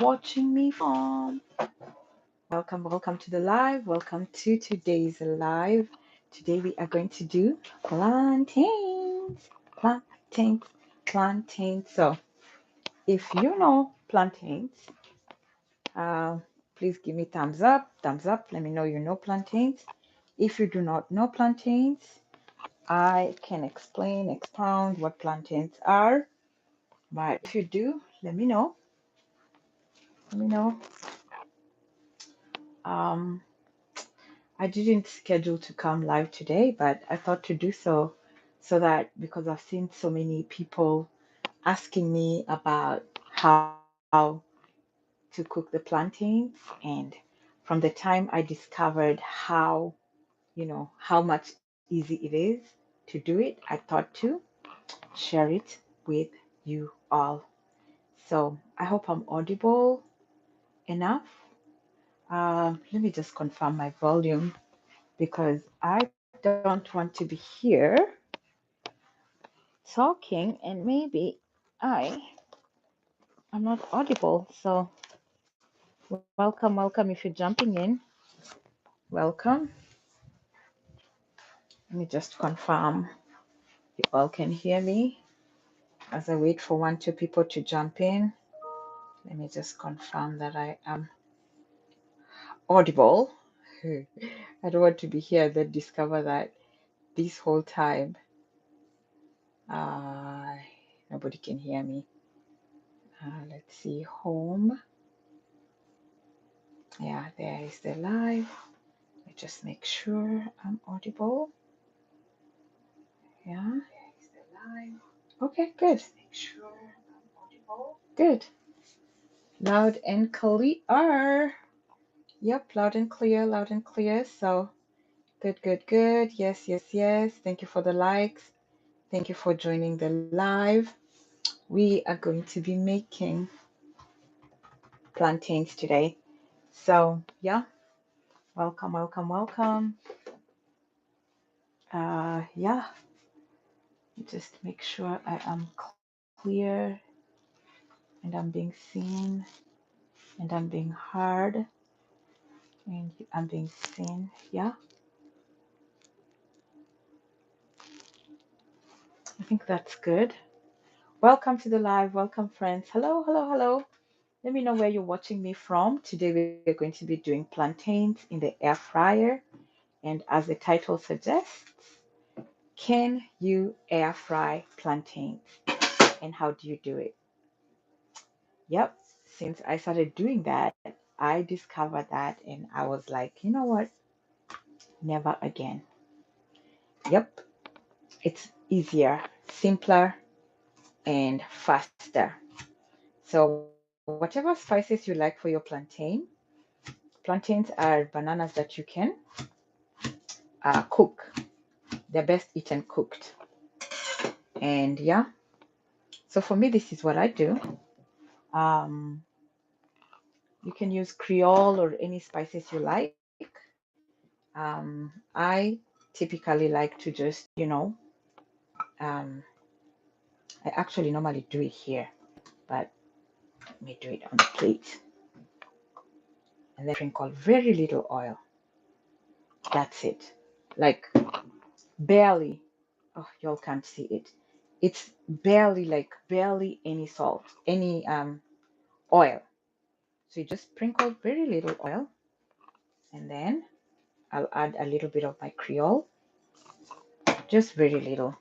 watching me from. Welcome to the live. Welcome to today's live. Today we are going to do plantains, plantains, plantains. So if you know plantains, uh, please give me thumbs up, thumbs up. Let me know you know plantains. If you do not know plantains, I can expound what plantains are. But if you do, let me know. Let me know. Um, I didn't schedule to come live today, but I thought to do so that because I've seen so many people asking me about how to cook the plantains, and from the time I discovered how much easy it is to do it, I thought to share it with you all. So I hope I'm audible enough. Let me just confirm my volume because I don't want to be here talking and maybe I'm not audible. So welcome if you're jumping in. Welcome. Let me just confirm you all can hear me as I wait for one, two people to jump in. Let me just confirm that I am audible. I don't want to be here then discover that this whole time uh, nobody can hear me. Let's see, home. Yeah, there is the live. Let me just make sure I'm audible. Yeah, there is the live. Okay, good. Make sure I'm audible. Good. Loud and clear. Yep, loud and clear, loud and clear. So good. Yes. Thank you for the likes. Thank you for joining the live. We are going to be making plantains today. So yeah, welcome. Yeah, just make sure I am clear and I'm being seen and I'm being heard and I'm being seen. Yeah, I think that's good. Welcome to the live. Welcome, friends. Hello. Let me know where you're watching me from. Today we're going to be doing plantains in the air fryer. And as the title suggests, can you air fry plantains? And how do you do it? Yep, since I started doing that, I discovered that and I was like, you know what? Never again. Yep, it's easier, simpler, and faster. So, whatever spices you like for your plantain, plantains are bananas that you can cook. They're best eaten cooked. And yeah, so for me, this is what I do. Um, you can use Creole or any spices you like. I typically like to just, um, I actually normally do it here, but let me do it on the plate. And then sprinkle very little oil. That's it. Like barely. Oh, y'all can't see it. It's barely any salt, any oil. So you just sprinkle very little oil, and then I'll add a little bit of my Creole, just very little.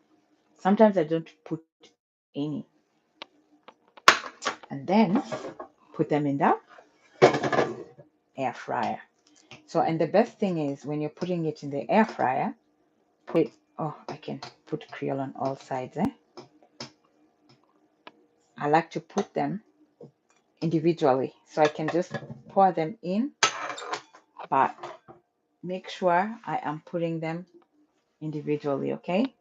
Sometimes I don't put any. And then put them in the air fryer. So, and the best thing is when you're putting it in the air fryer, put it, oh, I can put Creole on all sides. I like to put them individually. So I can just pour them in, but make sure I am putting them individually, okay?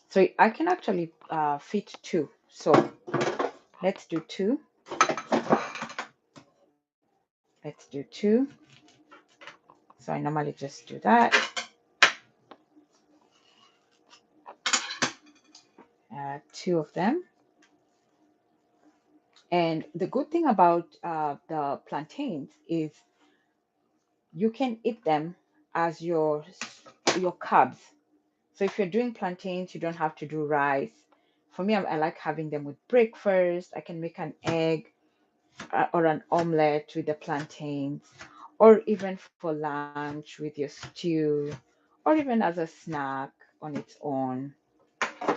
So I can actually fit two. So let's do two. Let's do two. So I normally just do that. Two of them. And the good thing about the plantains is you can eat them as your carbs. So if you're doing plantains, you don't have to do rice. For me, I like having them with breakfast. I can make an egg or an omelette with the plantains, or even for lunch with your stew, or even as a snack on its own.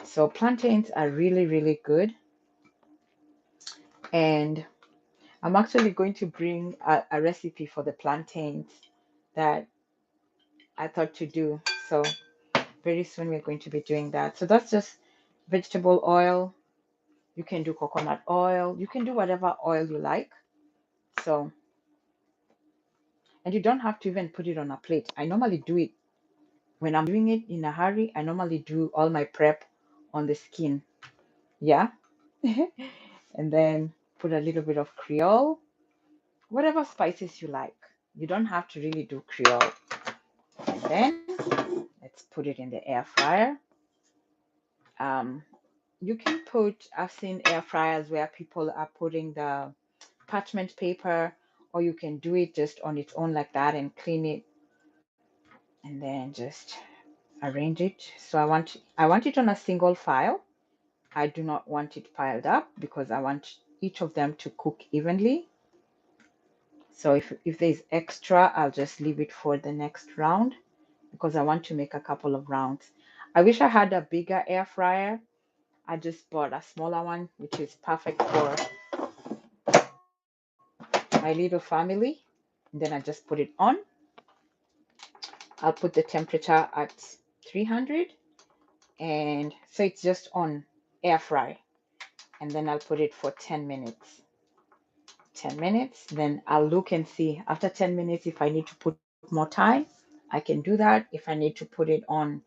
So plantains are really, really good. And I'm actually going to bring a recipe for the plantains that I thought to do. So very soon we're going to be doing that. So that's just vegetable oil. You can do coconut oil. You can do whatever oil you like. So, and you don't have to even put it on a plate. I normally do it when I'm doing it in a hurry. I normally do all my prep on the skin. Yeah. And then put a little bit of Creole, whatever spices you like. You don't have to really do Creole. And then let's put it in the air fryer. Um, you can put, I've seen air fryers where people are putting the parchment paper, or you can do it just on its own like that and clean it and then just arrange it. So I want it on a single file. I do not want it piled up because I want each of them to cook evenly. So if there's extra, I'll just leave it for the next round because I want to make a couple of rounds. I wish I had a bigger air fryer. I just bought a smaller one, which is perfect for my little family. And then I just put it on. I'll put the temperature at 300, and so it's just on air fry. And then I'll put it for 10 minutes. 10 minutes, then I'll look and see after 10 minutes if I need to put more time. I can do that. If I need to put it on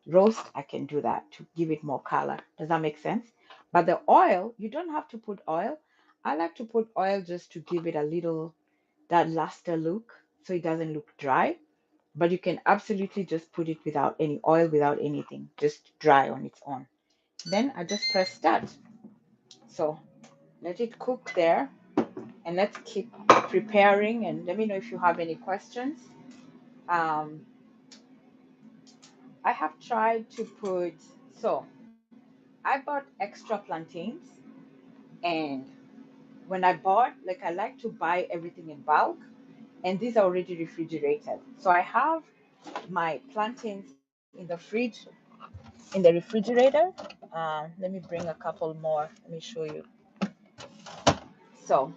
roast, I can do that to give it more color. Does that make sense? But the oil, you don't have to put oil. I like to put oil just to give it a little that luster look so it doesn't look dry. But you can absolutely just put it without any oil, without anything, just dry on its own. Then I just press start. So let it cook there, and let's keep preparing, and let me know if you have any questions. Um, I have tried to put, so I bought extra plantains, and when I bought, like I like to buy everything in bulk, and these are already refrigerated. So I have my plantains in the fridge, in the refrigerator. Let me bring a couple more. Let me show you. So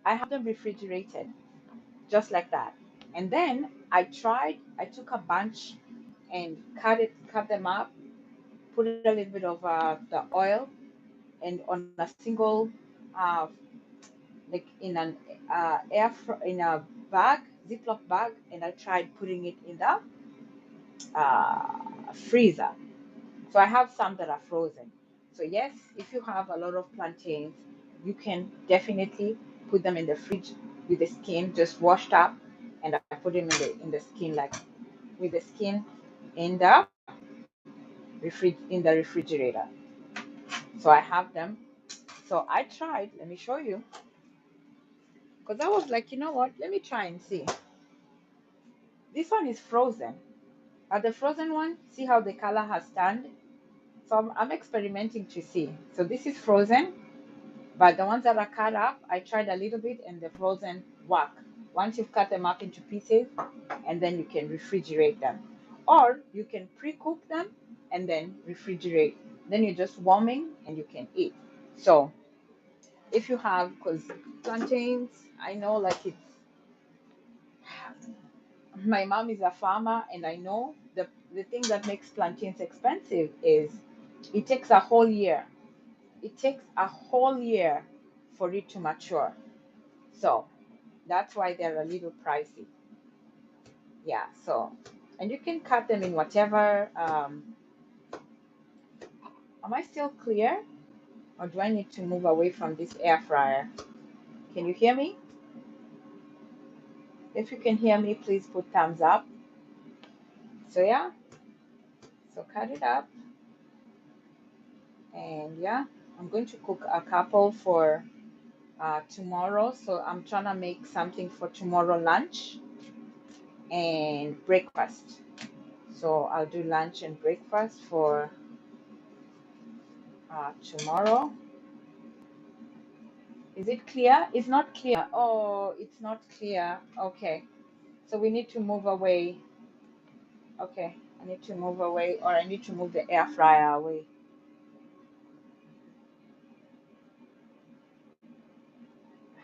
I have them refrigerated just like that. And then I took a bunch and cut them up, put a little bit of the oil, and on a single, uh, like in an in a bag, Ziploc bag, and I tried putting it in the freezer. So I have some that are frozen. So yes, if you have a lot of plantains, you can definitely put them in the fridge with the skin just washed up, and I put them in the skin like with the skin in the in the refrigerator. So I have them. So I tried. Let me show you because I was like, you know what? Let me try and see. This one is frozen. But the frozen one, see how the color has turned? So I'm experimenting to see. So this is frozen. But the ones that are cut up, I tried a little bit and the frozen work. Once you've cut them up into pieces, and then you can refrigerate them. Or you can pre-cook them and then refrigerate. Then you're just warming and you can eat. So if you have, because plantains, I know like it's, my mom is a farmer and I know the thing that makes plantains expensive is it takes a whole year. It takes a whole year for it to mature. So that's why they're a little pricey. Yeah, so, and you can cut them in whatever. Am I still clear? Or do I need to move away from this air fryer? Can you hear me? If you can hear me, please put thumbs up. So yeah, so cut it up. And yeah. I'm going to cook a couple for tomorrow. So I'm trying to make something for tomorrow lunch and breakfast. So I'll do lunch and breakfast for tomorrow. Is it clear? It's not clear. Oh, it's not clear. Okay. So we need to move away. Okay. I need to move away, or I need to move the air fryer away.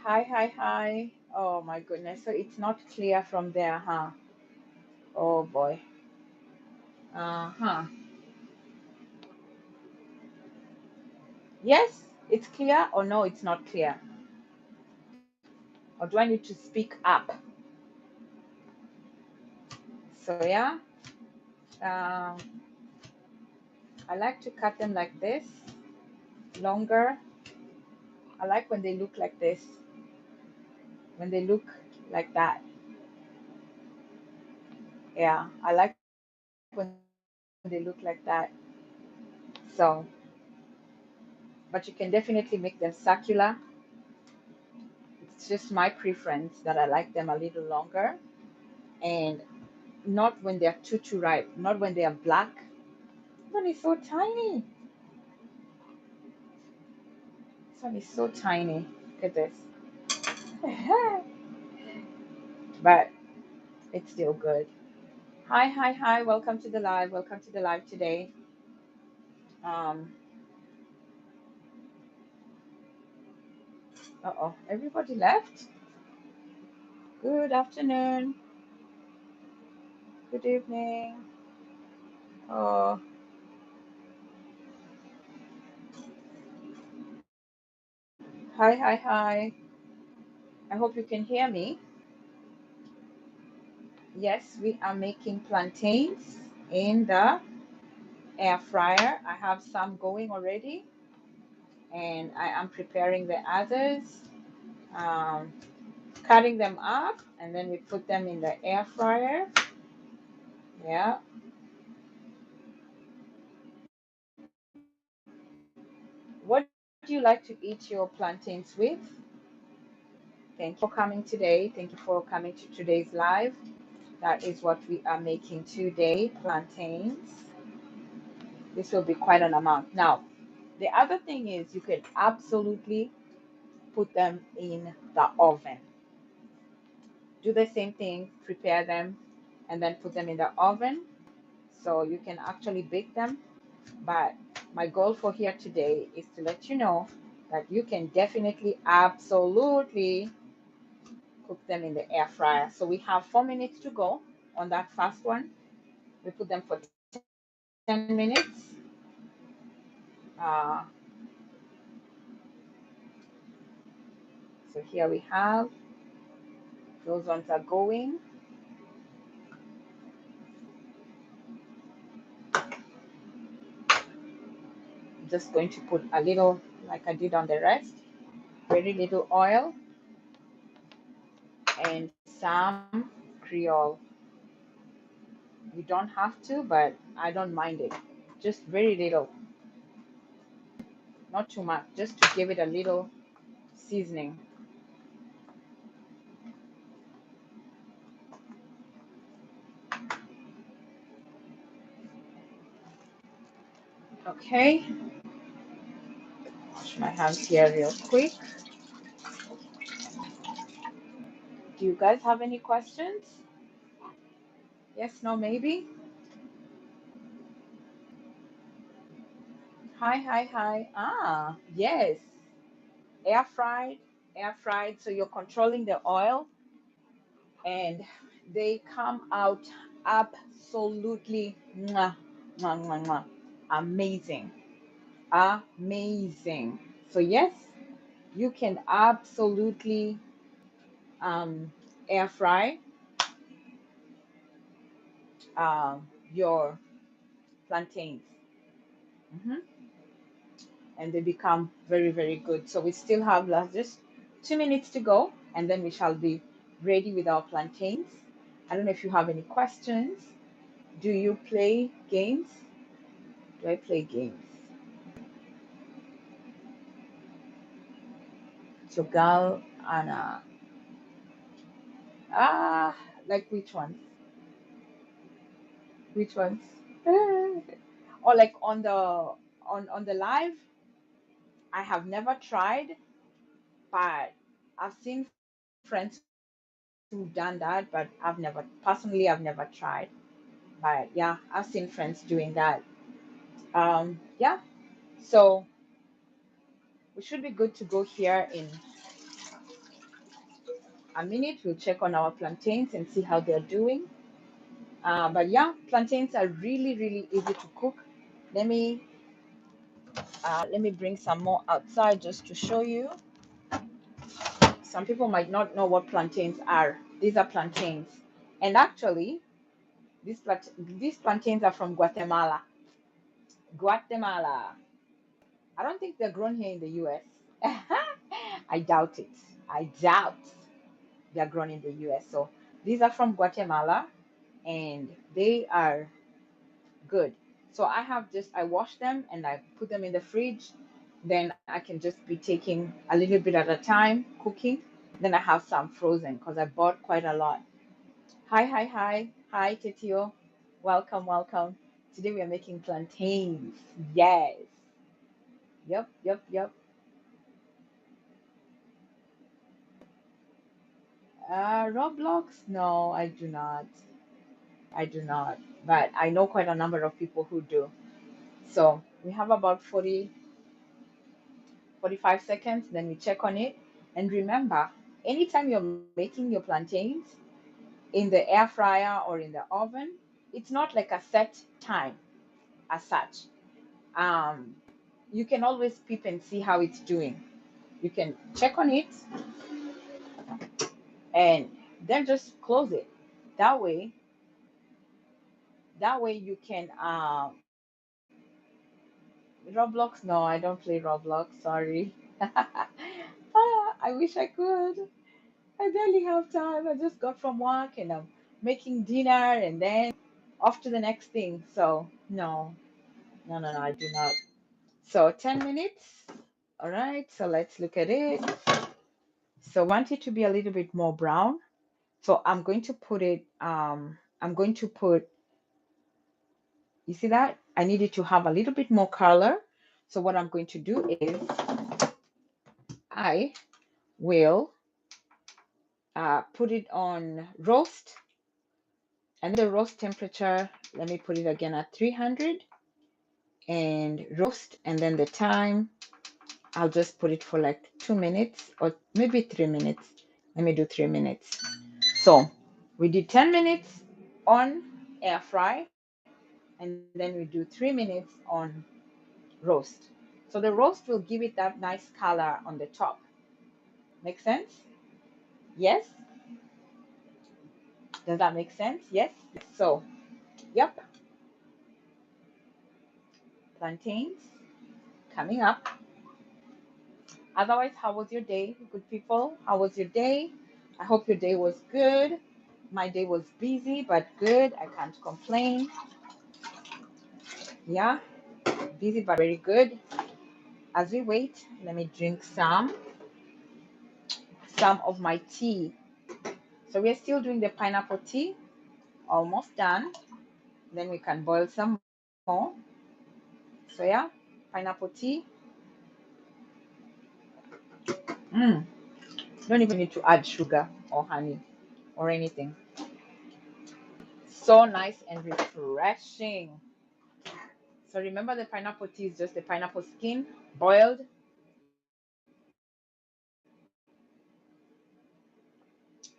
Hi, hi, hi. Oh my goodness. So it's not clear from there, huh? Oh boy. Uh-huh. Yes, it's clear, or no, it's not clear. Or do I need to speak up? So yeah, um, I like to cut them like this, longer. I like when they look like this, when they look like that. Yeah, I like when they look like that. So, but you can definitely make them circular. It's just my preference that I like them a little longer, and not when they're too ripe, not when they are black. This one is so tiny. This one is so tiny. Look at this. But it's still good. Hi, hi, hi. Welcome to the live. Welcome to the live today. Um, uh-oh, everybody left. Good afternoon. Good evening. Oh, hi, hi, hi. I hope you can hear me. Yes, we are making plantains in the air fryer. I have some going already, and I am preparing the others, um, cutting them up, and then we put them in the air fryer. Yeah. What do you like to eat your plantains with? Thank you for coming today. Thank you for coming to today's live. That is what we are making today, plantains. This will be quite an amount. Now, the other thing is you can absolutely put them in the oven. Do the same thing, prepare them, and then put them in the oven. So you can actually bake them. But my goal for here today is to let you know that you can definitely, absolutely cook them in the air fryer. So we have 4 minutes to go on that first one. We put them for 10 minutes. Uh, so here we have, those ones are going. Just going to put a little, like I did on the rest, very little oil and some Creole. You don't have to, but I don't mind it. Just very little, not too much, just to give it a little seasoning. Okay, wash my hands here real quick. Do you guys have any questions? Yes, no, maybe? Hi, hi, hi. Ah, yes. Air fried, air fried. So you're controlling the oil, and they come out absolutely mwah, mwah, mwah, mwah. Amazing. Amazing. So yes, you can absolutely um, air fry your plantains. Mhm. And they become very, very good. So we still have just 2 minutes to go, and then we shall be ready with our plantains. I don't know if you have any questions. Do you play games? Do I play games? Chogal and ah, like which ones? Which ones? Or like on the live, I have never tried, but I've seen friends who've done that, but I've never tried. But yeah, I've seen friends doing that. Yeah, so we should be good to go here in a minute. We'll check on our plantains and see how they're doing. But yeah, plantains are really, really easy to cook. Let me let me bring some more outside just to show you. Some people might not know what plantains are. These are plantains, and actually, these plantains are from Guatemala. Guatemala. I don't think they're grown here in the US. I doubt it. I doubt they're grown in the US. So these are from Guatemala and they are good. So I wash them and I put them in the fridge. Then I can just be taking a little bit at a time cooking. Then I have some frozen because I bought quite a lot. Hi, hi, hi. Hi, Titio. Welcome, welcome. Today we are making plantains. Yes. Yep, yep, yep. Roblox? No, I do not. I do not. But I know quite a number of people who do. So we have about 45 seconds, then we check on it. And remember, anytime you're making your plantains in the air fryer or in the oven, it's not like a set time as such. Um, you can always peep and see how it's doing. You can check on it and then just close it. That way, you can Roblox. No, I don't play Roblox. Sorry. I wish I could. I barely have time. I just got from work and I'm making dinner and then off to the next thing. So no, no, no, no, I do not. So 10 minutes. All right. So let's look at it. So I want it to be a little bit more brown. So I'm going to put it. I'm going to put. You see that? I need it to have a little bit more color. So what I'm going to do is I will put it on roast, and the roast temperature, let me put it again at 300 and roast, and then the time, I'll just put it for like 2 minutes or maybe 3 minutes. Let me do 3 minutes. So we did 10 minutes on air fry, and then we do 3 minutes on roast. So the roast will give it that nice color on the top. Make sense? Yes? Does that make sense? Yes? So, yep, plantains coming up. Otherwise, how was your day, good people? How was your day? I hope your day was good. My day was busy, but good. I can't complain. Yeah, busy, but very good. As we wait, let me drink some of my tea. So we're still doing the pineapple tea, almost done. Then we can boil some more. So yeah, pineapple tea. Mm. Don't even need to add sugar or honey or anything. So nice and refreshing. So remember the pineapple tea is just the pineapple skin boiled.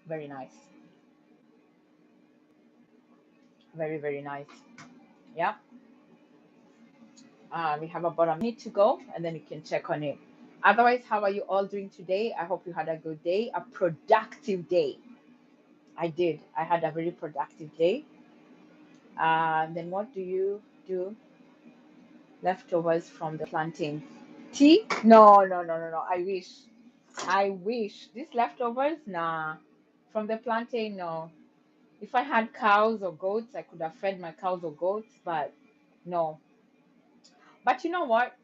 Very nice. Very, very nice. Yeah. We have about a minute to go and then you can check on it. Otherwise, how are you all doing today? I hope you had a good day, a productive day. I did. I had a very productive day. Then what do you do? Leftovers from the plantain. Tea? No, no, no, no, no. I wish. I wish. These leftovers? Nah. From the plantain, no. If I had cows or goats, I could have fed my cows or goats, but no. But you know what?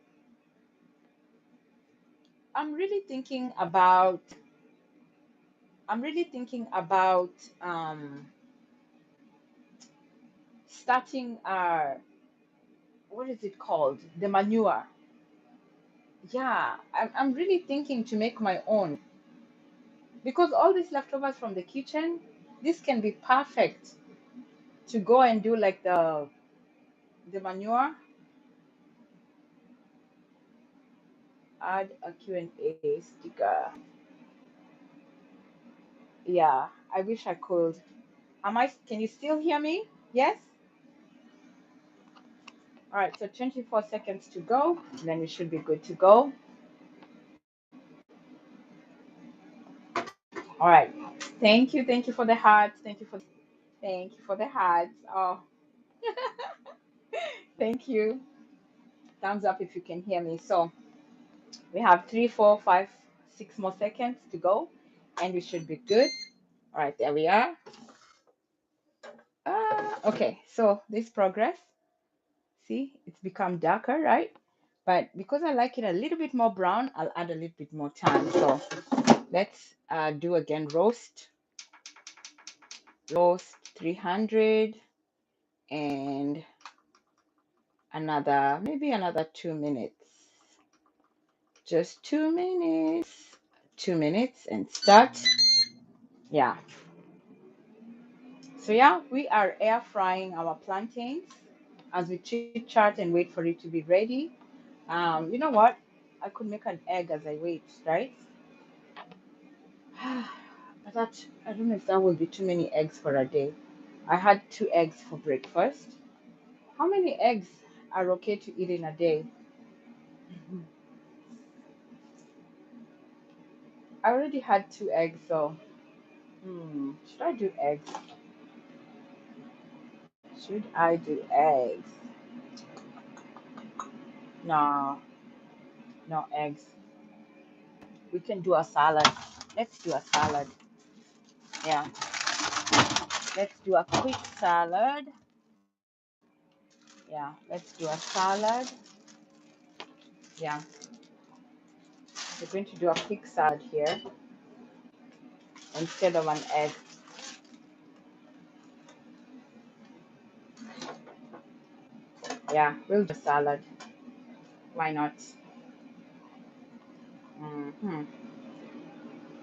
I'm really thinking about I'm really thinking about starting what is it called? The manure. Yeah, I'm really thinking to make my own because all these leftovers from the kitchen, this can be perfect to go and do like the manure. Add a Q&A sticker. Yeah, I wish I could. Can you still hear me? Yes? All right, so 24 seconds to go, then we should be good to go. All right. Thank you for the hearts. Thank you for the hearts. Oh, thank you. Thumbs up if you can hear me. So we have 3, 4, 5, 6 more seconds to go, and we should be good. All right, there we are. Okay, so this progress, see, it's become darker, right? But because I like it a little bit more brown, I'll add a little bit more time. So let's do again roast 300 and maybe another 2 minutes. Just 2 minutes. 2 minutes and start. Yeah. So yeah, we are air frying our plantains as we chit chat and wait for it to be ready. You know what? I could make an egg as I wait, right? But that I don't know if that will be too many eggs for a day. I had 2 eggs for breakfast. How many eggs are okay to eat in a day? Mhm. I already had 2 eggs, so should I do eggs? Should I do eggs? No, no eggs. We can do a salad. Let's do a salad. Yeah, let's do a quick salad. Yeah, let's do a salad. Yeah, we're going to do a quick salad here instead of an egg. Yeah, we'll do salad. Why not? Hmm.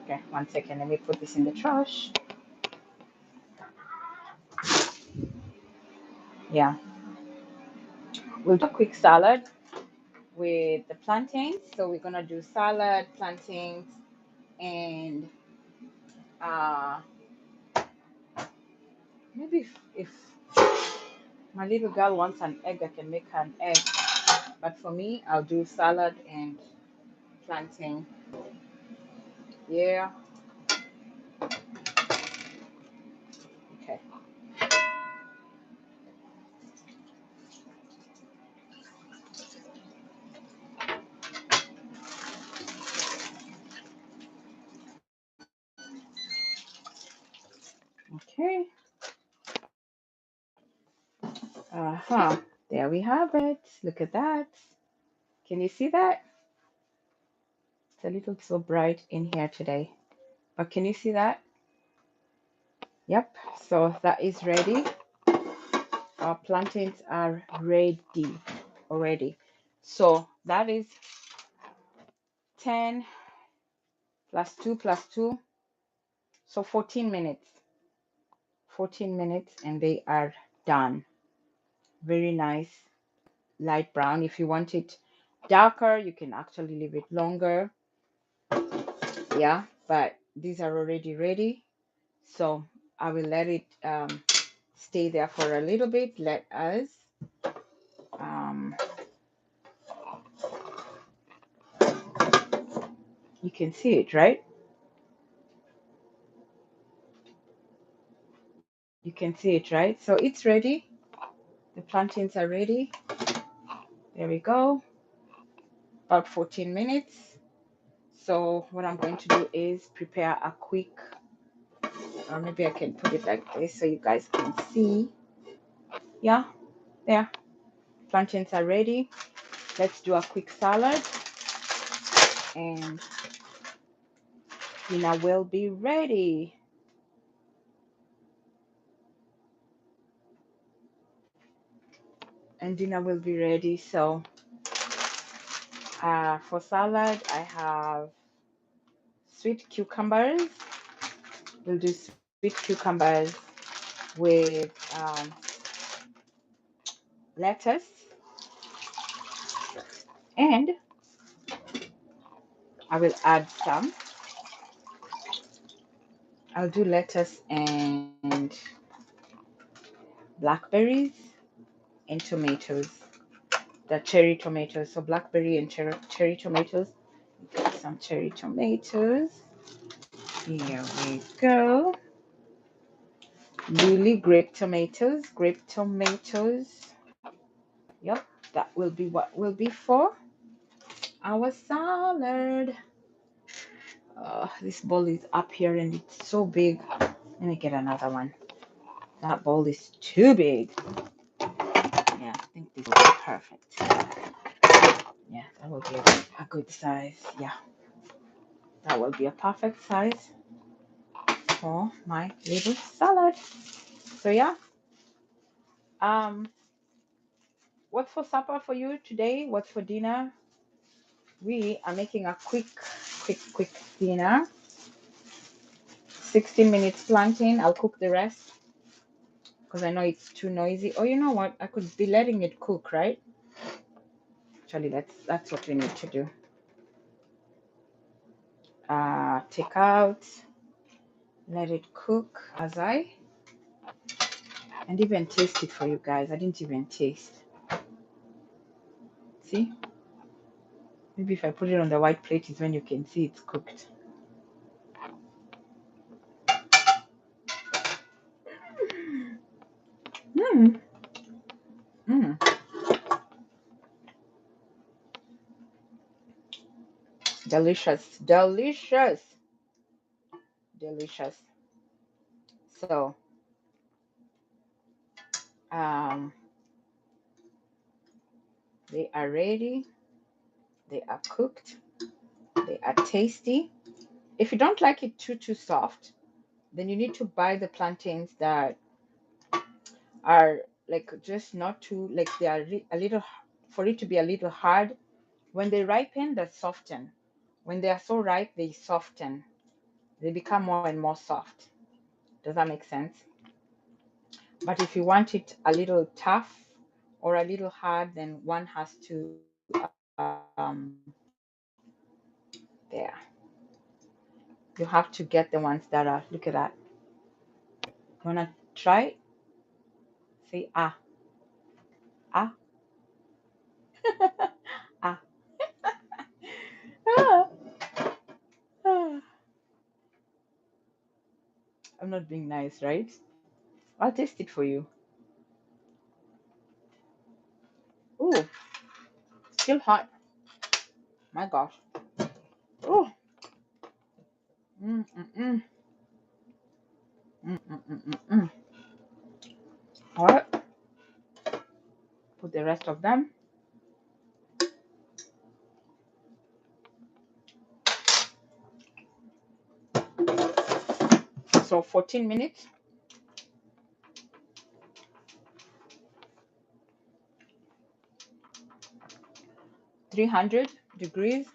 Okay, 1 second. Let me put this in the trash. Yeah, we'll do a quick salad with the plantains. So we're gonna do salad, plantains, and uh, maybe if my little girl wants an egg, I can make her an egg. But for me, I'll do salad and plantain. Yeah. Okay. Okay. Uh-huh. There we have it. Look at that. Can you see that? It's a little so bright in here today. But can you see that? Yep. So that is ready. Our plantains are ready already. So that is 10 plus 2 plus 2. So 14 minutes. 14 minutes and they are done. Very nice. Light brown. If you want it darker, you can actually leave it longer. Yeah, but these are already ready. So I will let it stay there for a little bit. Let us um, you can see it, right? You can see it, right? So it's ready. The plantains are ready. There we go. About 14 minutes. So what I'm going to do is prepare a quick, or maybe I can put it like this so you guys can see. Yeah, there. Plantains are ready. Let's do a quick salad. and dinner will be ready. And dinner will be ready. So for salad, I have sweet cucumbers. We'll do sweet cucumbers with lettuce, and I will add some. I'll do lettuce and blackberries and tomatoes. The cherry tomatoes. So blackberry and cherry tomatoes. Get some cherry tomatoes. Here we go. Really grape tomatoes. Grape tomatoes. Yep, that will be what will be for our salad. This bowl is up here and it's so big. Let me get another one. That bowl is too big. Yeah, I think this will be perfect. Yeah, that will be a good size. Yeah, that will be a perfect size for my little salad. So yeah, um, what's for supper for you today? What's for dinner? We are making a quick dinner. 60 minutes planting. I'll cook the rest because I know it's too noisy. Oh, you know what? I could be letting it cook, right? Actually, that's what we need to do. Take out, let it cook as and even taste it for you guys. I didn't even taste. See? Maybe if I put it on the white plate is when you can see it's cooked. Mmm. Mmm. Delicious. Delicious. Delicious. So, um, they are ready. They are cooked. They are tasty. If you don't like it too soft, then you need to buy the plantains that are like just not too like they are a little for it to be a little hard. When they ripen, they soften. When they are so ripe, they soften. They become more and more soft. Does that make sense? But if you want it a little tough or a little hard, then one has to there. You have to get the ones that are look at that. You wanna try? Say ah ah. Ah, ah. I'm not being nice, right? I'll taste it for you. Ooh, still hot. My gosh. Ooh. Mm, mm, mm. Mm, mm, mm, mm, mm. All right. Put the rest of them. So 14 minutes, 300 degrees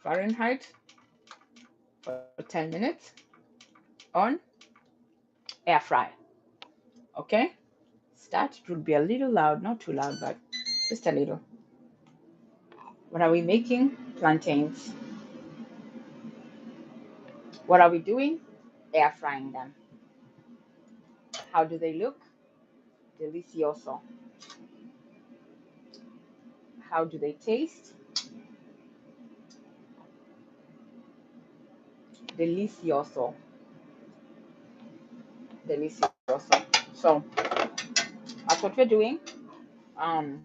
Fahrenheit for 10 minutes on air fry. Okay? Start. It will be a little loud, not too loud, but just a little. What are we making? Plantains. What are we doing? Air frying them. How do they look? Delicioso. How do they taste? Delicioso. Delicioso. So that's what we're doing. Um,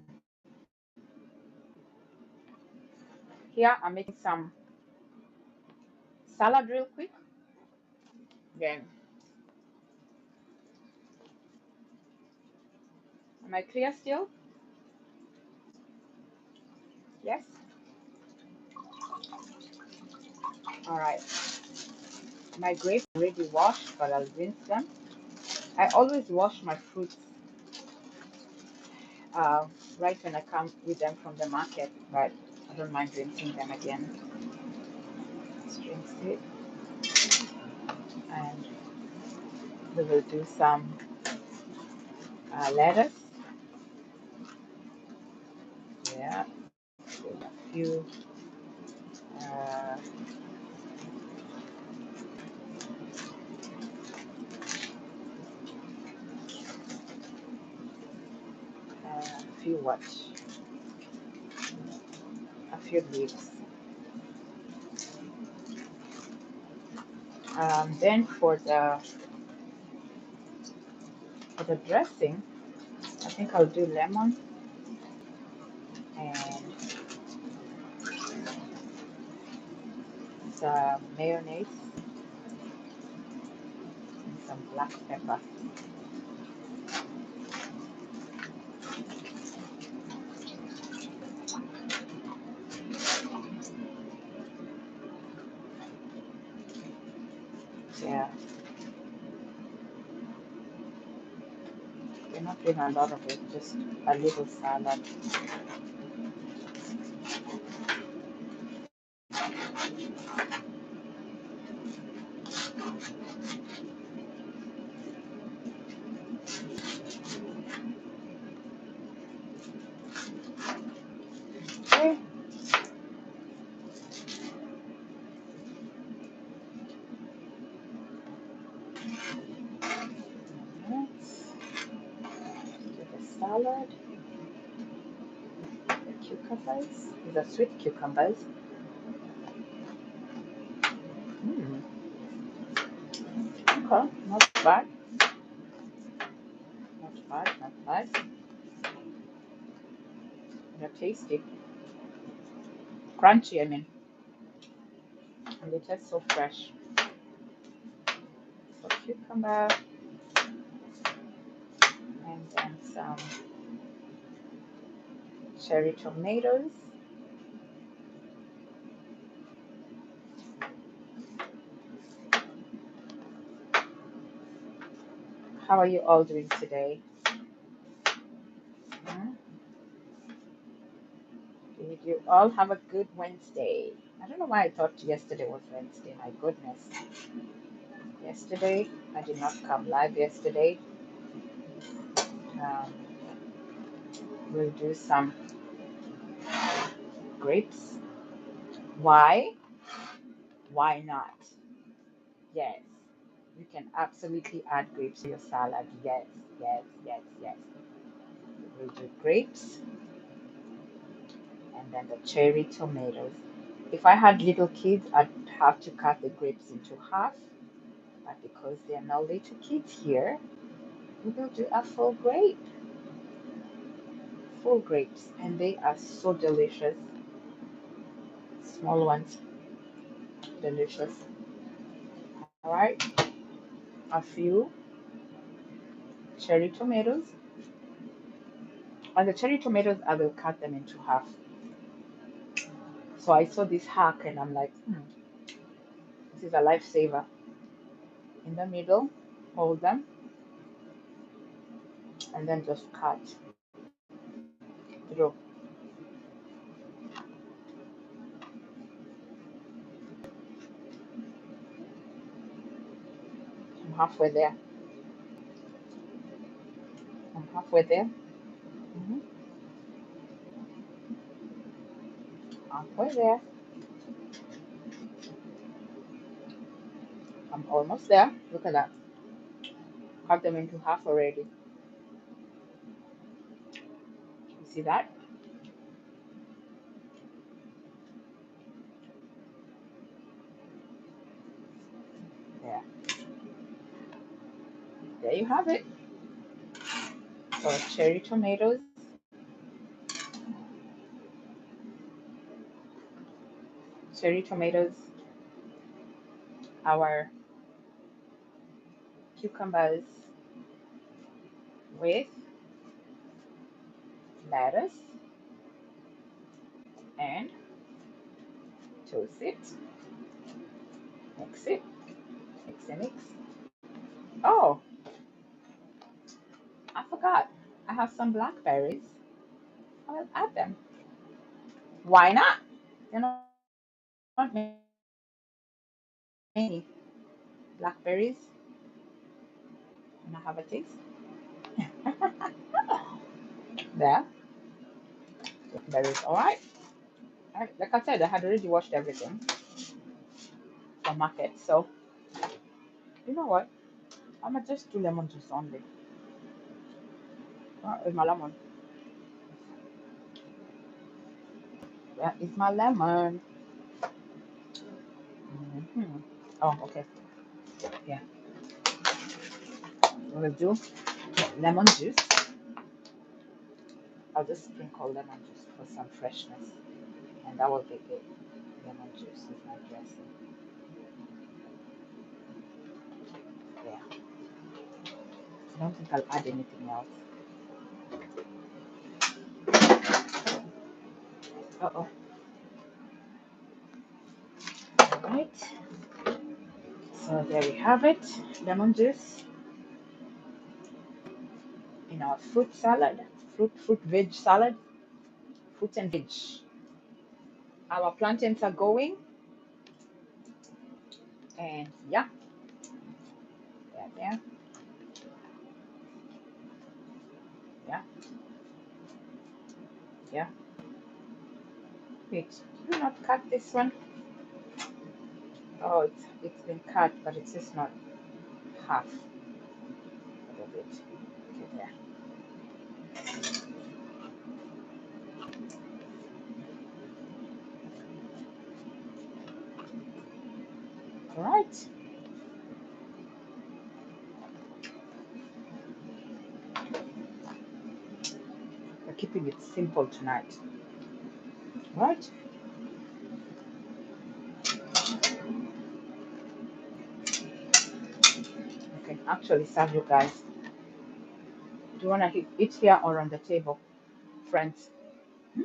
Here I'm making some salad real quick. Then, am I clear still? Yes. All right, my grapes are already washed, but I'll rinse them. I always wash my fruits uh, right when I come with them from the market, but I don't mind rinsing them again. Let's rinse it, and we will do some lettuce. Yeah, a few uh, a few what? A few leaves. Then for the dressing, I think I'll do lemon and some mayonnaise and some black pepper. Yeah, we're not doing a lot of it, just a little salad. Okay, let's do the salad. The cucumbers. These are sweet cucumbers. Mm, okay, not bad, not bad, not bad. They're tasty, crunchy. I mean, and they taste so fresh. So cucumber and then some cherry tomatoes. How are you all doing today? Hmm? Did you all have a good Wednesday? I don't know why I thought yesterday was Wednesday. My goodness. Yesterday, I did not come live yesterday. Um, we'll do some grapes. Why? Why not? Yes. You can absolutely add grapes to your salad. Yes, yes, yes, yes. We'll do grapes and then the cherry tomatoes. If I had little kids, I'd have to cut the grapes into half, but because there are no little kids here, we will do a full grapes, and they are so delicious. Small ones, delicious. All right, a few cherry tomatoes. On the cherry tomatoes, I will cut them into half. So I saw this hack, and I'm like, this is a lifesaver. In the middle, hold them, and then just cut through. I'm halfway there. I'm halfway there. Hmm. Halfway there. I'm almost there. Look at that. Cut them into half already. You see that? There. There you have it. So cherry tomatoes, our cucumbers with lettuce and toast it. Mix it. Mix and mix. Oh, I forgot. I have some blackberries. I will add them. Why not? They're not many blackberries. And I have a taste. There. Blackberries. All right. Like I said, I had already washed everything from market. So, you know what? I'm going to just do lemon juice only. Where is my lemon? Where is my lemon? Hmm. Oh, okay. Yeah. We'll do lemon juice. I'll just sprinkle lemon juice for some freshness. And that will be it. Lemon juice is my dressing. Yeah. I don't think I'll add anything else. Uh-oh. All right. So there we have it. Lemon juice in our fruit salad. Fruit veg salad. Fruit and veg. Our plantains are going. And yeah, yeah, yeah, yeah. Wait, did you not cut this one? Oh, it's been cut, but it's just not half of it. Okay, there. All right. We're keeping it simple tonight. All right. Okay, actually serve you guys. Do you want to eat here or on the table, friends? Do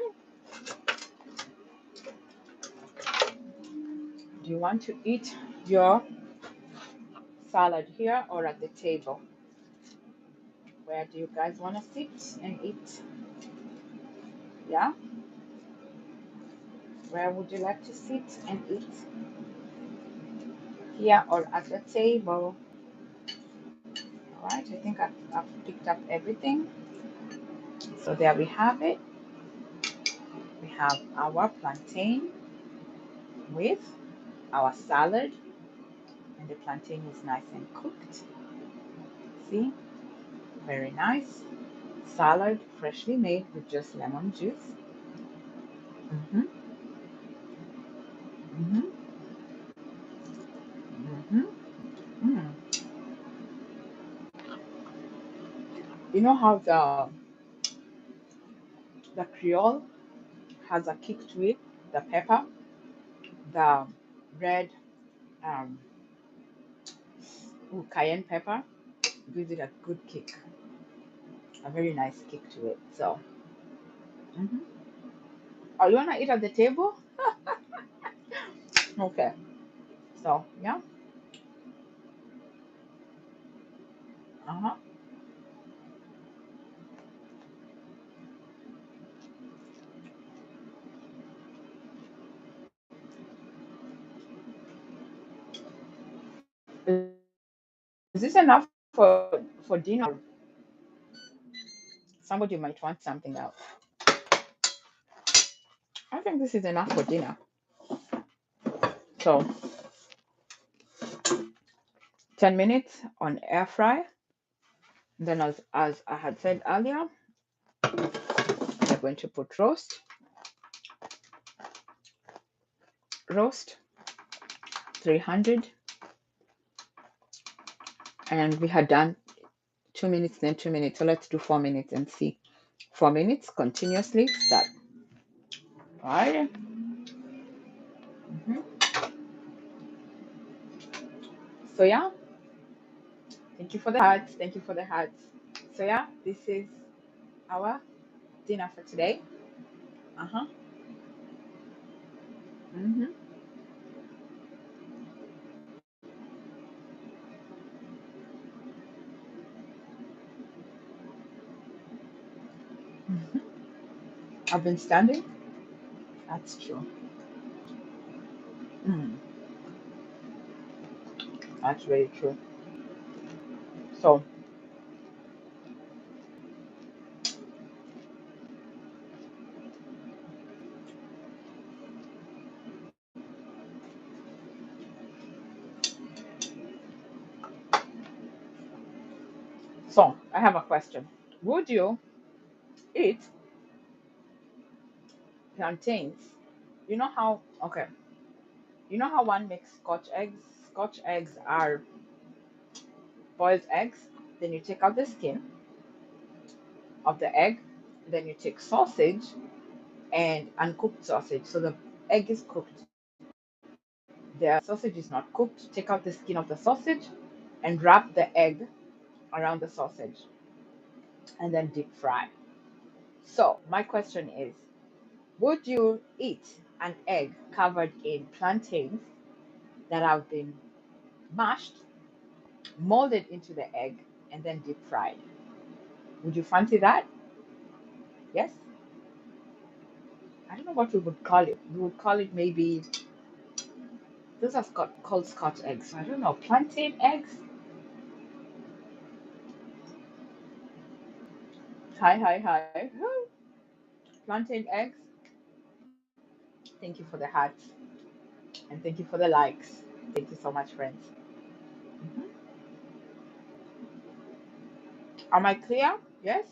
you want to eat your salad here or at the table? Where do you guys want to sit and eat? Yeah? Where would you like to sit and eat? Here or at the table? All right, I think I've picked up everything. So there we have it. We have our plantain with our salad, and the plantain is nice and cooked. See, very nice. Salad, freshly made with just lemon juice. Mm-hmm, mm-hmm, mm-hmm. Mm. You know how the Creole has a kick to it, the pepper, the red um, cayenne pepper gives it a good kick, a very nice kick to it. So, hmm, oh, you wanna eat at the table? Okay. So yeah. Uh-huh. Is this enough for dinner? Somebody might want something else. I think this is enough for dinner. So 10 minutes on air fry. Then as I had said earlier, we're going to put roast 300, and we had done 2 minutes, then 2 minutes. So let's do 4 minutes and see. 4 minutes continuously. Start. All right. Mhm. So yeah, thank you for the hearts. Thank you for the hearts. So yeah, this is our dinner for today. Uh huh. Hmm. I've been standing. That's true. Mm, that's very true. So, so I have a question. Would you eat plantains? You know how? Okay. You know how one makes Scotch eggs? Scotch eggs are boiled eggs. Then you take out the skin of the egg. Then you take sausage and uncooked sausage. So the egg is cooked. The sausage is not cooked. Take out the skin of the sausage and wrap the egg around the sausage and then deep fry. So, my question is, would you eat an egg covered in plantains that have been mashed, molded into the egg, and then deep fried? Would you fancy that? Yes? I don't know what we would call it. We would call it maybe, those are called Scotch eggs. So I don't know, plantain eggs? Hi, hi, hi. Plantain eggs. Thank you for the hearts and thank you for the likes. Thank you so much, friends. Mhm. Am I clear? Yes?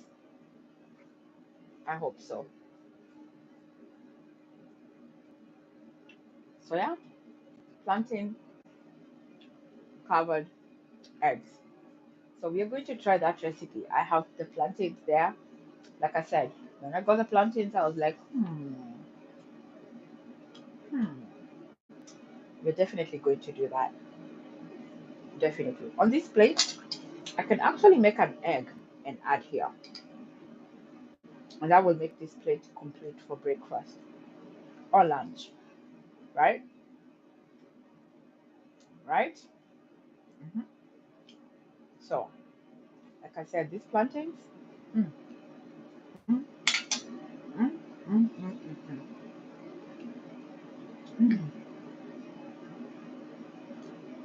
I hope so. So, yeah, plantain covered eggs. So, we are going to try that recipe. I have the plantains there. Like I said, when I got the plantains, I was like, hmm, we're definitely going to do that. Definitely. On this plate, I can actually make an egg and add here. And that will make this plate complete for breakfast or lunch. Right? Right? hmm So, like I said, these plantains. Mm, mm, mm, mm, mm, mm.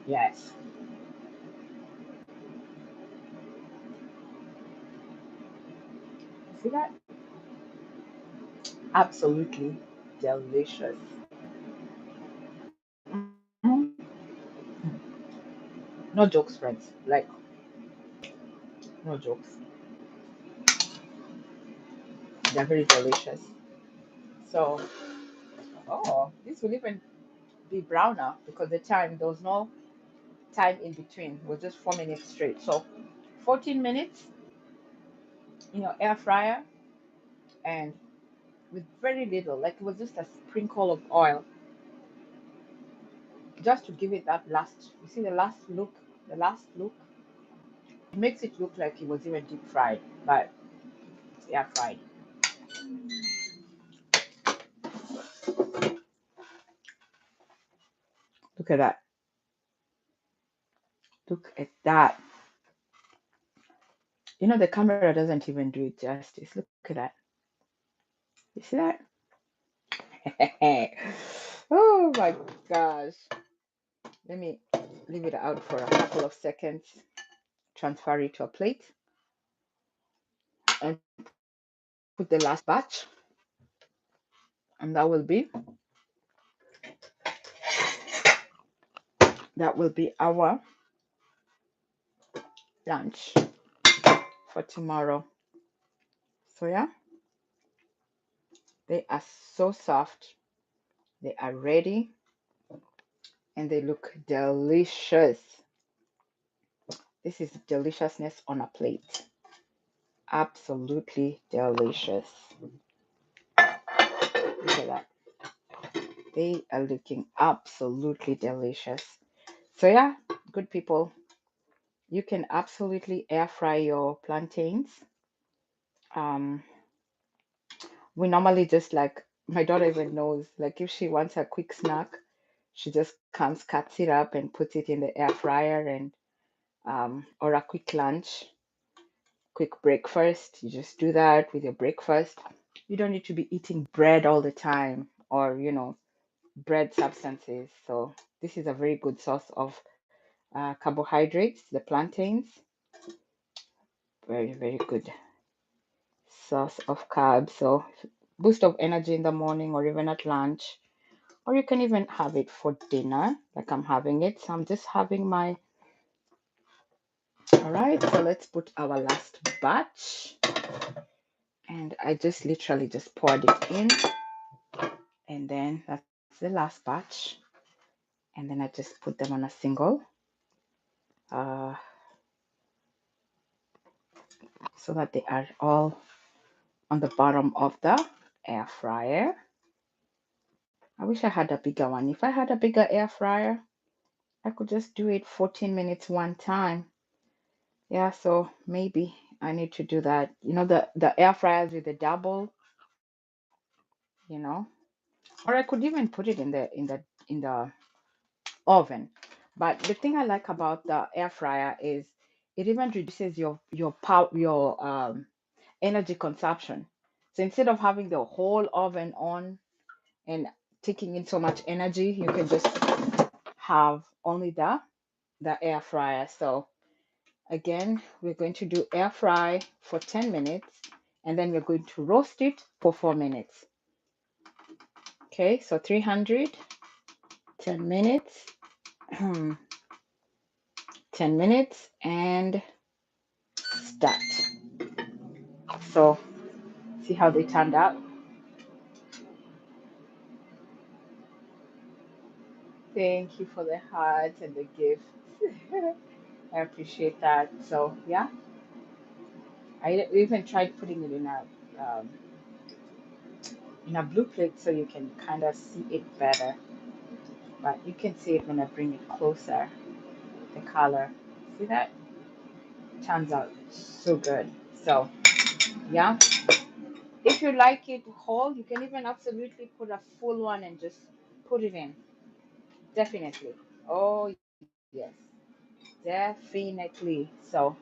Yes. See that? Absolutely delicious. Mm. No jokes, friends. Like, no jokes. They're very delicious. So, oh, this will even be browner because there was no time in between. It was just 4 minutes straight. So, 14 minutes in your air fryer and with very little, like it was just a sprinkle of oil just to give it that last, you see the last look. It makes it look like it was even deep fried, but it's air fried. Look at that. Look at that. You know, the camera doesn't even do it justice. Look at that. You see that? Oh my gosh. Let me leave it out for a couple of seconds, transfer it to a plate, and put the last batch. And that will be our lunch for tomorrow. So yeah, they are so soft. They are ready and they look delicious. This is deliciousness on a plate. Absolutely delicious. Look at that. They are looking absolutely delicious. So yeah, good people, you can absolutely air fry your plantains. Um, we normally just like my daughter even knows, like if she wants a quick snack, she just comes, cuts it up, and puts it in the air fryer, and or a quick lunch, quick breakfast. You just do that with your breakfast. You don't need to be eating bread all the time or, bread substances. So this is a very good source of carbohydrates, the plantains. Very, very good source of carbs. So boost of energy in the morning or even at lunch. Or you can even have it for dinner, like I'm having it. So I'm just having my, all right, so let's put our last batch. And I just literally just poured it in. And then that's the last batch. And then I just put them on a single. Uh, so that they are all on the bottom of the air fryer. I wish I had a bigger one. If I had a bigger air fryer, I could just do it 14 minutes one time. Yeah, so maybe I need to do that. The air fryers with the double, you know, or I could even put it in the oven. But the thing I like about the air fryer is it even reduces your power your energy consumption. So instead of having the whole oven on and taking in so much energy, you can just have only the air fryer. So again, we're going to do air fry for 10 minutes and then we're going to roast it for 4 minutes. Okay, so 300, 10 minutes, 10 minutes, and start. So see how they turned out. Thank you for the hearts and the gifts. I appreciate that. So yeah, I even tried putting it um, in a blue plate so you can kind of see it better. But you can see it when I bring it closer. The color, see that? Turns out so good. So yeah, if you like it whole, you can even absolutely put a full one and just put it in. Definitely. Oh yes, definitely. So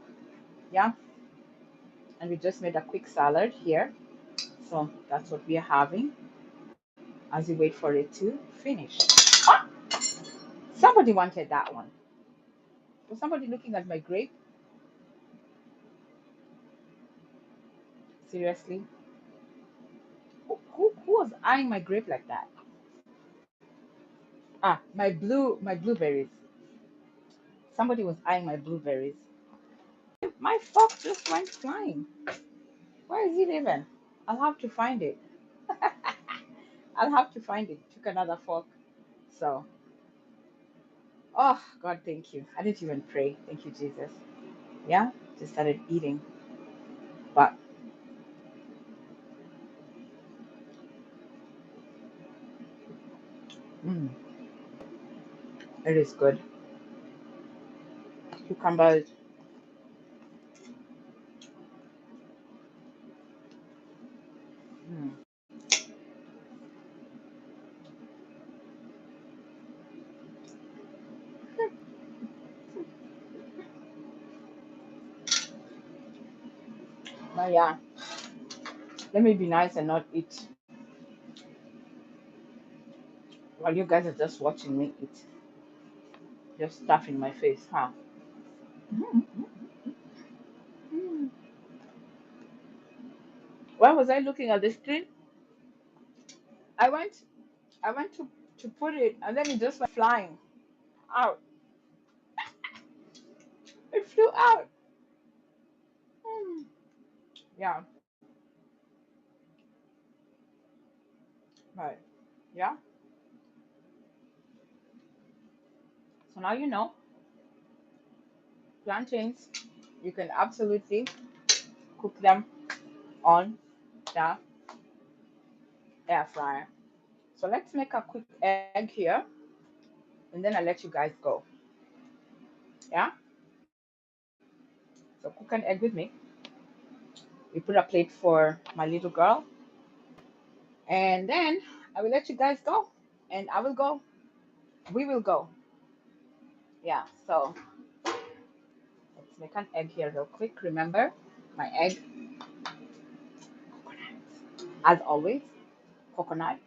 yeah, and we just made a quick salad here. So that's what we are having as we wait for it to finish. Ah, somebody wanted that one. Was somebody looking at my grape? Seriously? Who was eyeing my grape like that? Ah, my blueberries. Somebody was eyeing my blueberries. My fork just went flying. Where is it even? I'll have to find it. I'll have to find it. Took another fork. So, oh God, thank you. I didn't even pray. Thank you, Jesus. Yeah, just started eating. But mm, it is good. Cucumbers. Mm. But yeah, let me be nice and not eat while you guys are just watching me eat. Just stuff in my face, huh? Mm. Why was I looking at the screen? I went I went to put it and then it just went flying out. It flew out. Mm. Yeah, but yeah. So now you know plantains. You can absolutely cook them on the air fryer. So let's make a quick egg here, and then I'll let you guys go. Yeah. So cook an egg with me. We put a plate for my little girl, and then I will let you guys go, and I will go. We will go. Yeah. So let's make an egg here real quick. Remember, my egg. as always, coconut.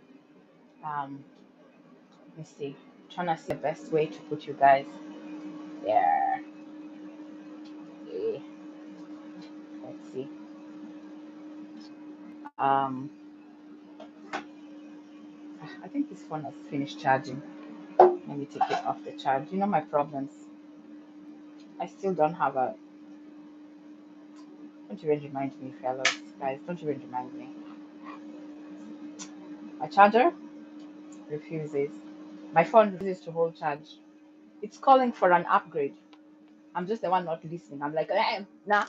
Let me see. Trying to see the best way to put you guys there. Okay, let's see. Um, I think this phone has finished charging. Let me take it off the charge. You know my problems. I still don't have a. Don't even remind me, fellows, guys. Don't even remind me. My charger refuses. My phone refuses to hold charge. It's calling for an upgrade. I'm just the one not listening. I'm like, nah,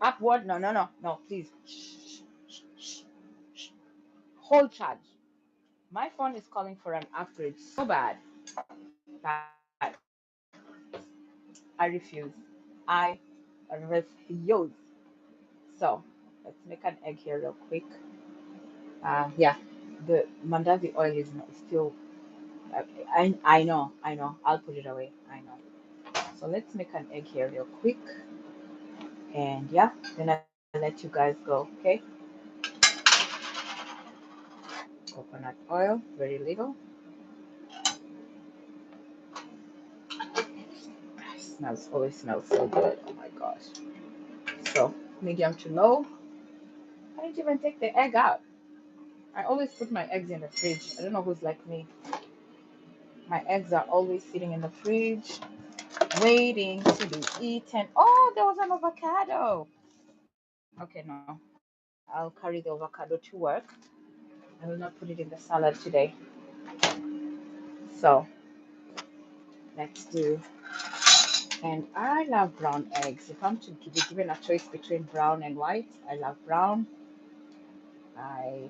upward, no, no, no, no, please, shh. Hold charge. My phone is calling for an upgrade so bad that I refuse. I refuse. So let's make an egg here real quick. Yeah, the mandazi oil is not still. I know. I'll put it away. I know. So let's make an egg here real quick, and yeah, then I'll let you guys go. Okay. Coconut oil, very little. Smells always smells so good. Oh my gosh. So medium to low. I didn't even take the egg out. I always put my eggs in the fridge. I don't know who's like me. My eggs are always sitting in the fridge, waiting to be eaten. Oh, there was an avocado. Okay, no. I'll carry the avocado to work. I will not put it in the salad today. So let's do. And I love brown eggs. If I'm to be given a choice between brown and white, I love brown. I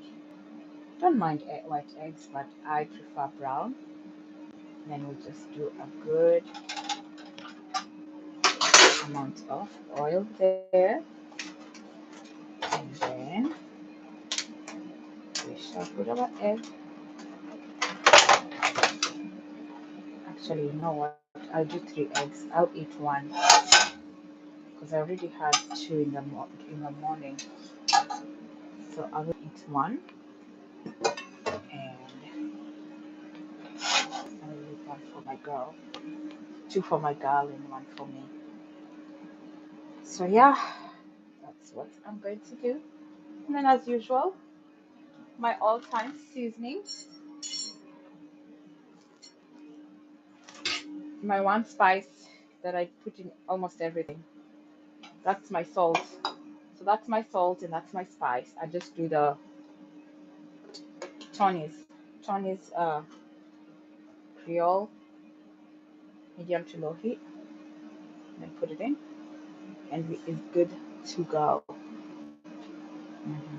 don't mind white eggs, but I prefer brown. Then we'll just do a good amount of oil there. And then we shall put our egg. Actually, you know what? I'll do 3 eggs. I'll eat one because I already had two in the morning. So I will eat one and I will leave one for my girl. Two for my girl and one for me. So yeah, that's what I'm going to do. And then as usual, my all-time seasoning, my one spice that I put in almost everything. That's my salt. So that's my salt and that's my spice. I just do the Tony's Creole medium to low heat, then put it in, and it's good to go. Mhm.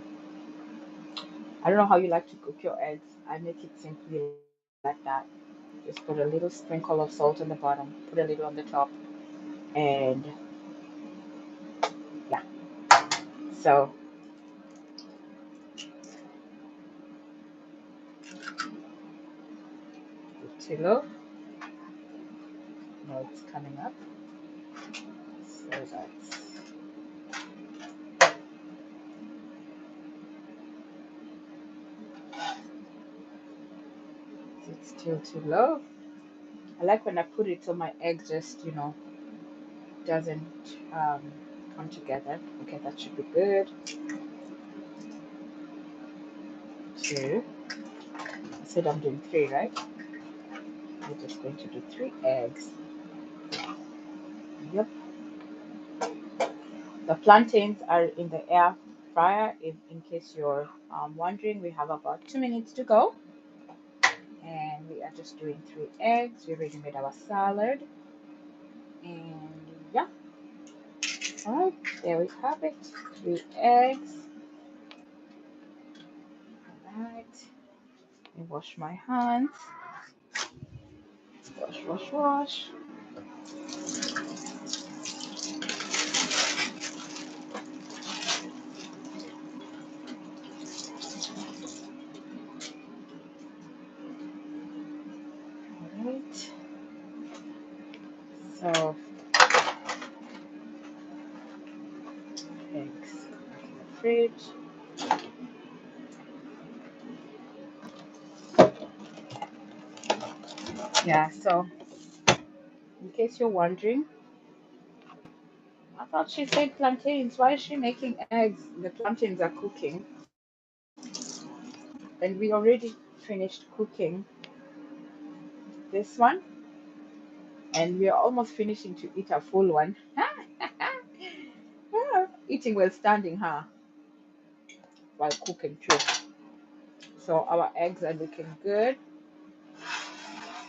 I don't know how you like to cook your eggs. I make it simply like that. Just put a little sprinkle of salt on the bottom, put a little on the top, and yeah. So good to go. Now it's coming up. So it's still too low. I like when I put it so my egg just doesn't um, come together. Okay, that should be good. Two. I said I'm doing three, right? We're just going to do 3 eggs. Yep. The plantains are in the air fryer. If in case you're wondering, we have about 2 minutes to go, and we are just doing 3 eggs. We already made our salad, and yeah. All right, there we have it. 3 eggs. All right. Let me wash my hands. Wash, wash, wash. All right. So eggs in the fridge. Yeah, so in case you're wondering, I thought she said plantains. Why is she making eggs? The plantains are cooking, and we already finished cooking this one, and we are almost finishing to eat a full one. Eating while standing, huh? While cooking too. So our eggs are looking good,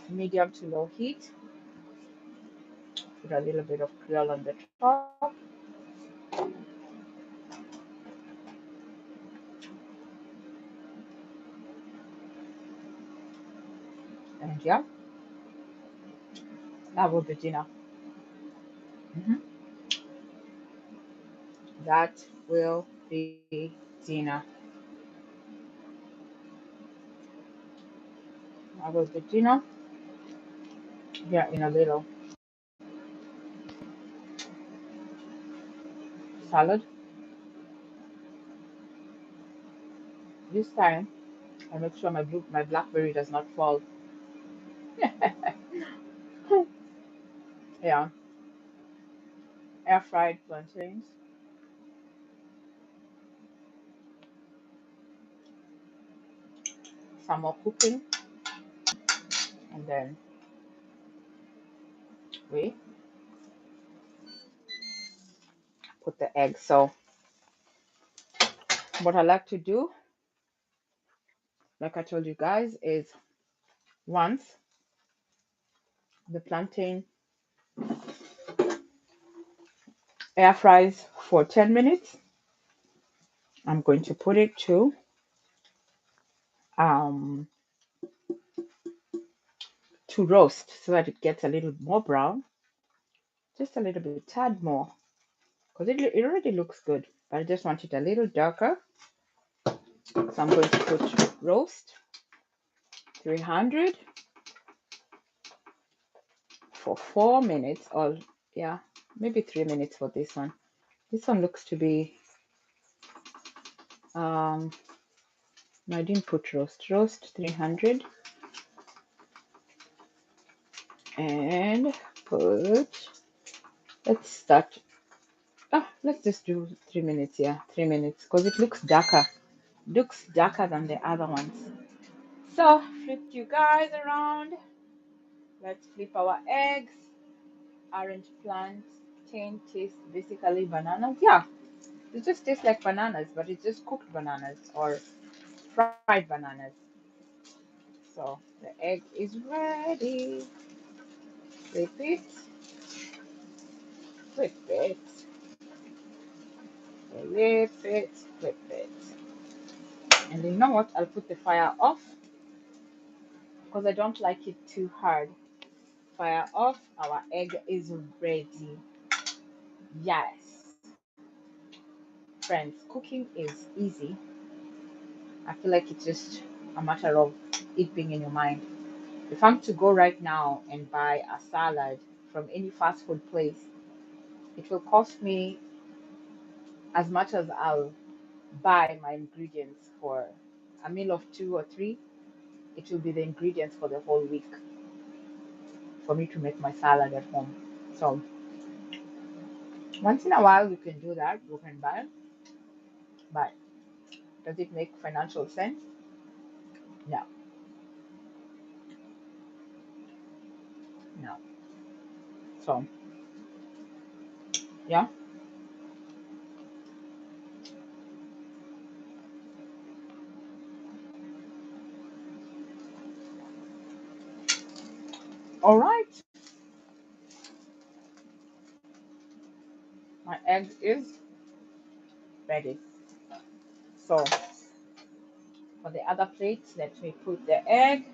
medium to low heat. Put a little bit of grill on the top, and yeah, that will be dinner. Mhm. That will be dinner. That will be dinner. Yeah, in a little salad. This time, I make sure my blackberry does not fall. Yeah, air fried plantains, some more cooking, and then we put the egg. So what I like to do, like I told you guys, is once the plantain air fries for 10 minutes, I'm going to put it um to roast so that it gets a little more brown, just a little bit, tad more, because it already looks good, but I just want it a little darker. So I'm going to put roast 300 for 4 minutes, or yeah, maybe 3 minutes for this one. This one looks to be no, I didn't put roast 300, and put, let's start, let's just do 3 minutes. Yeah, 3 minutes, because it looks darker than the other ones. So flip you guys around. Let's flip our eggs. Orange plantain taste basically bananas. Yeah, it just tastes like bananas, but it's just cooked bananas or fried bananas. So the egg is ready. Flip it, flip it, flip it, flip it. And you know what? I'll put the fire off because I don't like it too hard. Fire off. Our egg is ready. Yes. Friends, cooking is easy. I feel like it's just a matter of it being in your mind. If I'm to go right now and buy a salad from any fast food place, it will cost me as much as I'll buy my ingredients for a meal of two or three. It will be the ingredients for the whole week for me to make my salad at home. So once in a while we can do that, we can buy, but does it make financial sense? No, no. So yeah. All right. My egg is ready. So for the other plate, let me put the egg.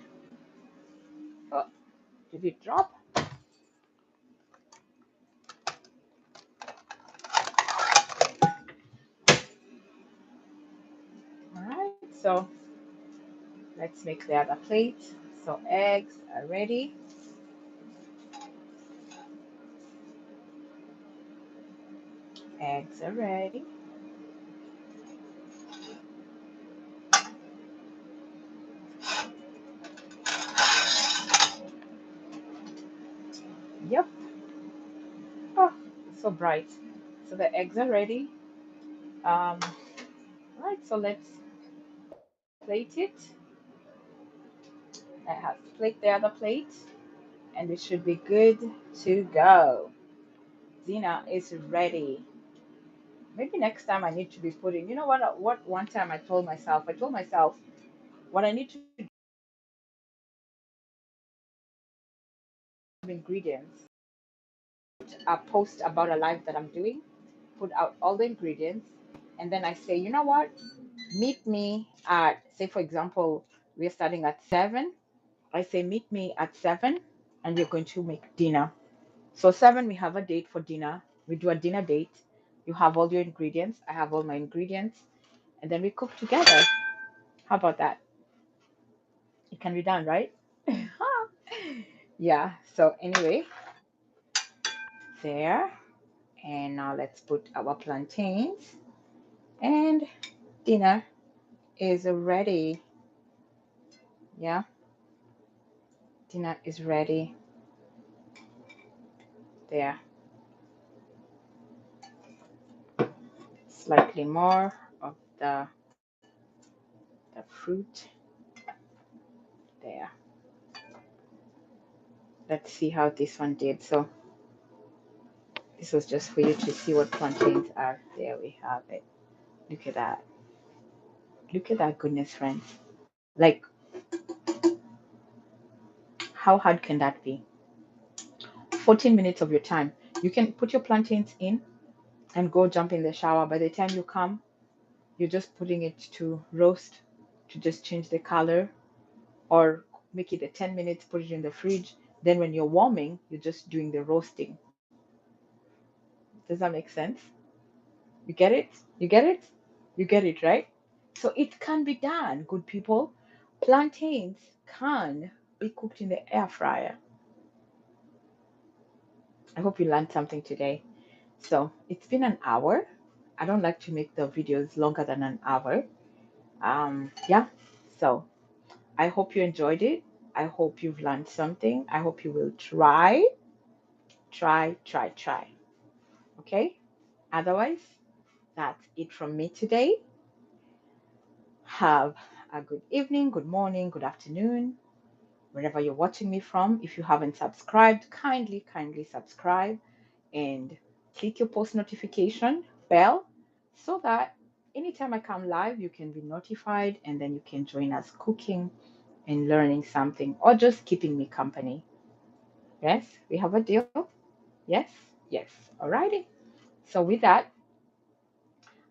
Oh, did it drop? All right. So let's make the other plate. So eggs are ready. Eggs are ready. so bright. So the eggs are ready. Right, so let's plate it. I have plate the other plate, and it should be good to go. Dinner is ready. Maybe next time I need to be putting, you know what one time I told myself what I need to do ingredients, a post about a live that I'm doing, put out all the ingredients, and then I say, you know what? Meet me at, say for example, we're starting at 7. I say meet me at 7 and you're going to make dinner. So 7 we have a date for dinner. We do a dinner date. You have all your ingredients. I have all my ingredients. And then we cook together. How about that? It can be done, right? Yeah. So anyway, there. And now let's put our plantains. And dinner is ready. Yeah, dinner is ready. There. Slightly more of the fruit. There. Let's see how this one did. So this was just for you to see what plantains are. There we have it. Look at that. Look at that goodness, friends. Like, how hard can that be? 14 minutes of your time. You can put your plantains in and go jump in the shower. By the time you come, you're just putting it to roast to just change the color, or make it a 10 minutes, put it in the fridge. Then when you're warming, you're just doing the roasting. Does that make sense? You get it? You get it? You get it, right? So it can be done, good people. Plantains can be cooked in the air fryer. I hope you learned something today. So it's been an hour. I don't like to make the videos longer than an hour. Yeah. So I hope you enjoyed it. I hope you've learned something. I hope you will try, try, try, try. Okay? Otherwise, that's it from me today. Have a good evening, good morning, good afternoon, wherever you're watching me from. If you haven't subscribed, kindly subscribe and click your post notification bell so that anytime I come live, you can be notified and then you can join us cooking and learning something or just keeping me company. Yes, we have a deal. Yes, yes. Alrighty. So with that,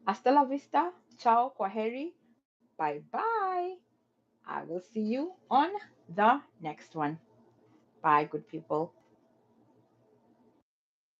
hasta la vista. Ciao, kwaheri. Bye bye. I will see you on the next one. Bye, good people.